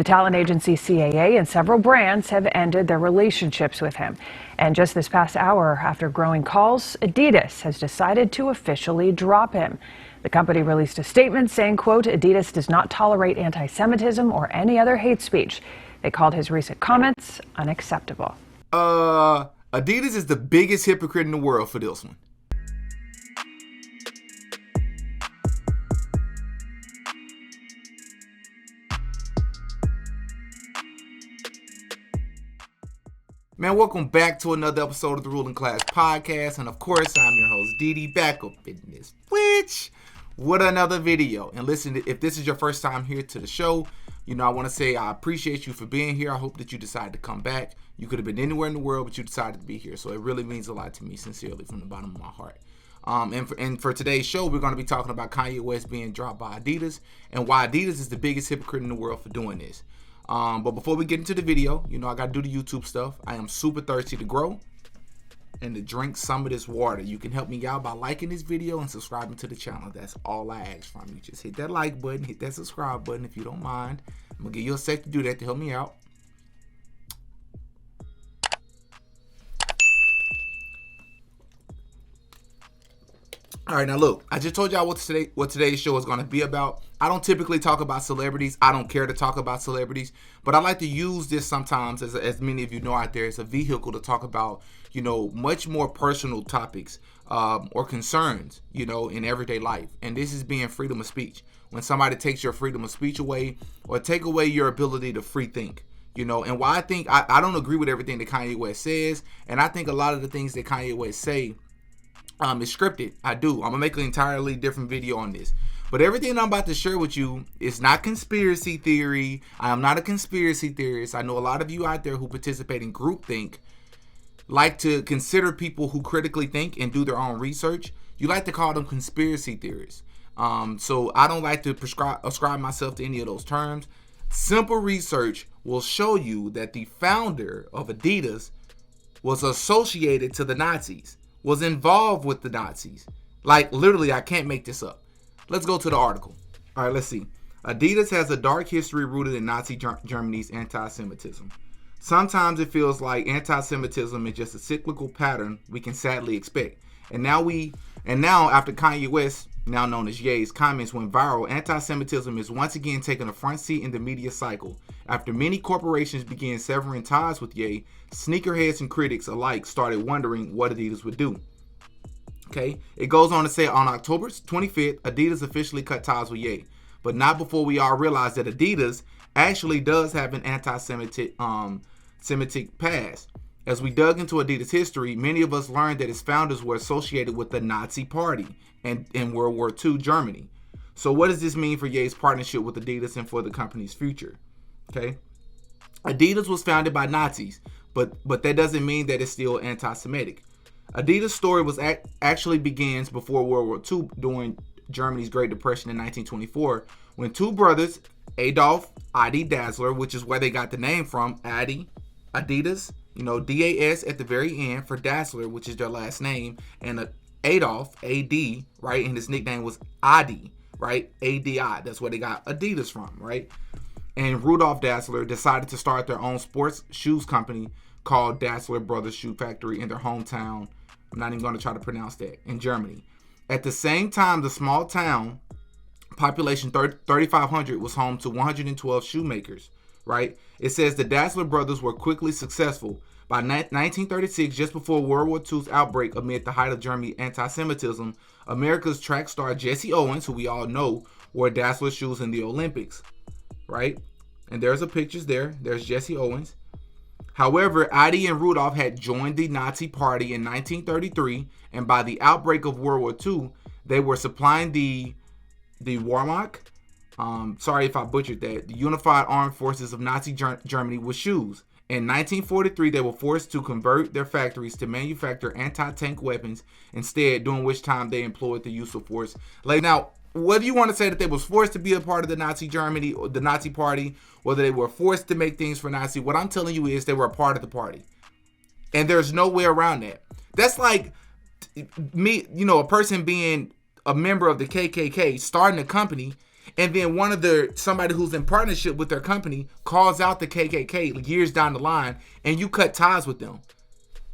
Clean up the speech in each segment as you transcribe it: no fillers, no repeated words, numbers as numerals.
The talent agency CAA and several brands have ended their relationships with him. And just this past hour, after growing calls, Adidas has decided to officially drop him. The company released a statement saying, quote, Adidas does not tolerate anti-Semitism or any other hate speech. They called his recent comments unacceptable. Adidas is the biggest hypocrite in the world for this one. Man, welcome back to another episode of the Ruling Class Podcast. And of course, I'm your host, Didi, back up in this bitch with another video. And listen, if this is your first time here to the show, I want to say I appreciate you for being here. I hope that you decided to come back. You could have been anywhere in the world, but you decided to be here. So it really means a lot to me, sincerely, from the bottom of my heart. And for today's show, we're going to be talking about Kanye West being dropped by Adidas and why Adidas is the biggest hypocrite in the world for doing this. But before we get into the video, I got to do the YouTube stuff. I am super thirsty to grow and to drink some of this water. You can help me out by liking this video and subscribing to the channel. That's all I ask from you. Just hit that like button, hit that subscribe button if you don't mind. I'm going to give you a sec to do that to help me out. All right, now look, I just told y'all what today's show is going to be about. I don't typically talk about celebrities. I don't care to talk about celebrities, but I like to use this sometimes, as many of you know out there, as a vehicle to talk about, much more personal topics or concerns, in everyday life. And this is being freedom of speech. When somebody takes your freedom of speech away or take away your ability to free think, and why I think I don't agree with everything that Kanye West says. And I think a lot of the things that Kanye West say is scripted. I do. I'm gonna make an entirely different video on this. But everything I'm about to share with you is not conspiracy theory. I am not a conspiracy theorist. I know a lot of you out there who participate in groupthink like to consider people who critically think and do their own research. You like to call them conspiracy theorists. So I don't like to ascribe myself to any of those terms. Simple research will show you that the founder of Adidas was associated to the Nazis, was involved with the Nazis. Like, literally, I can't make this up. Let's go to the article. All right, let's see. Adidas has a dark history rooted in Nazi Germany's anti-Semitism. Sometimes it feels like anti-Semitism is just a cyclical pattern we can sadly expect. And now after Kanye West, now known as Ye's, comments went viral, anti-Semitism is once again taking a front seat in the media cycle. After many corporations began severing ties with Ye, sneakerheads and critics alike started wondering what Adidas would do. Okay, it goes on to say on October 25th, Adidas officially cut ties with Ye, but not before we all realized that Adidas actually does have an anti-Semitic Semitic past. As we dug into Adidas history, many of us learned that its founders were associated with the Nazi Party and in World War II Germany. So what does this mean for Ye's partnership with Adidas and for the company's future? Okay, Adidas was founded by Nazis, but that doesn't mean that it's still anti-Semitic. Adidas' story was actually begins before World War II during Germany's Great Depression in 1924, when two brothers, Adolf Adi Dassler, which is where they got the name from, Adidas, D-A-S at the very end for Dassler, which is their last name, and Adolf, A-D, right, and his nickname was Adi, right, A-D-I, that's where they got Adidas from, right, and Rudolf Dassler decided to start their own sports shoes company called Dassler Brothers Shoe Factory in their hometown, I'm not even going to try to pronounce that, in Germany. At the same time, the small town, population 3,500, was home to 112 shoemakers, right? It says the Dassler brothers were quickly successful. By 1936, just before World War II's outbreak amid the height of German anti-Semitism, America's track star Jesse Owens, who we all know, wore Dassler shoes in the Olympics, right? And there's a pictures there. There's Jesse Owens. However, Adi and Rudolph had joined the Nazi Party in 1933, and by the outbreak of World War II, they were supplying the Wehrmacht, sorry if I butchered that, the Unified Armed Forces of Nazi Germany with shoes. In 1943, they were forced to convert their factories to manufacture anti-tank weapons instead, during which time they employed the use of force. Like, now, whether you want to say that they was forced to be a part of the Nazi Germany or the Nazi Party, whether they were forced to make things for Nazi, what I'm telling you is they were a part of the party. And there's no way around that. That's like me, a person being a member of the KKK, starting a company, And then somebody who's in partnership with their company calls out the KKK years down the line, and you cut ties with them.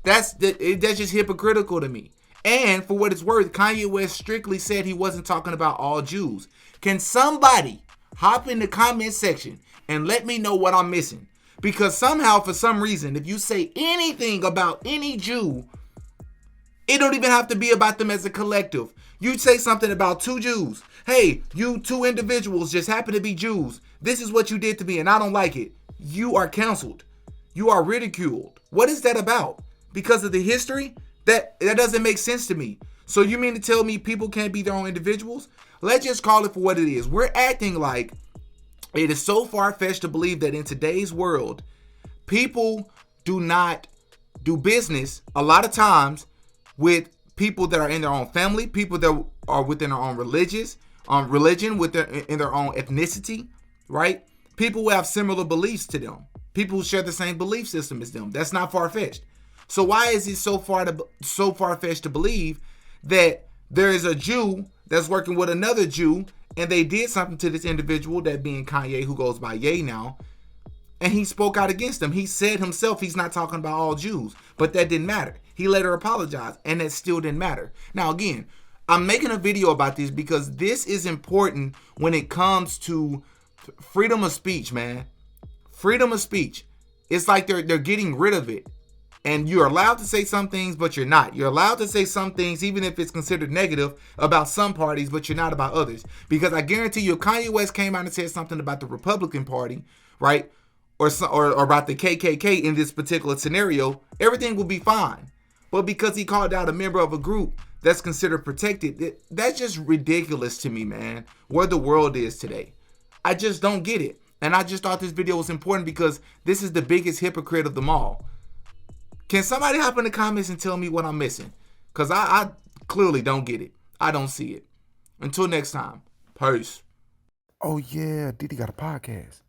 That's just hypocritical to me. And for what it's worth, Kanye West strictly said he wasn't talking about all Jews. Can somebody hop in the comment section and let me know what I'm missing? Because somehow, for some reason, if you say anything about any Jew, it don't even have to be about them as a collective. You say something about two Jews. Hey, you two individuals just happen to be Jews. This is what you did to me and I don't like it. You are canceled. You are ridiculed. What is that about? Because of the history? That doesn't make sense to me. So you mean to tell me people can't be their own individuals? Let's just call it for what it is. We're acting like it is so far-fetched to believe that in today's world, people do not do business a lot of times with people that are in their own family, people that are within their own religion, in their own ethnicity, right? People who have similar beliefs to them. People who share the same belief system as them. That's not far-fetched. So why is it so far-fetched to believe that there is a Jew that's working with another Jew and they did something to this individual, that being Kanye, who goes by Ye now, and he spoke out against them. He said himself he's not talking about all Jews, but that didn't matter. He later apologized, and that still didn't matter. Now, again, I'm making a video about this because this is important when it comes to freedom of speech, man. Freedom of speech. It's like they're getting rid of it. And you're allowed to say some things, but you're not. You're allowed to say some things, even if it's considered negative, about some parties, but you're not about others. Because I guarantee you, if Kanye West came out and said something about the Republican Party, right, or about the KKK in this particular scenario, everything will be fine. But because he called out a member of a group that's considered protected, that's just ridiculous to me, man, where the world is today. I just don't get it. And I just thought this video was important because this is the biggest hypocrite of them all. Can somebody hop in the comments and tell me what I'm missing? Because I clearly don't get it. I don't see it. Until next time. Peace. Oh, yeah. Diddy got a podcast.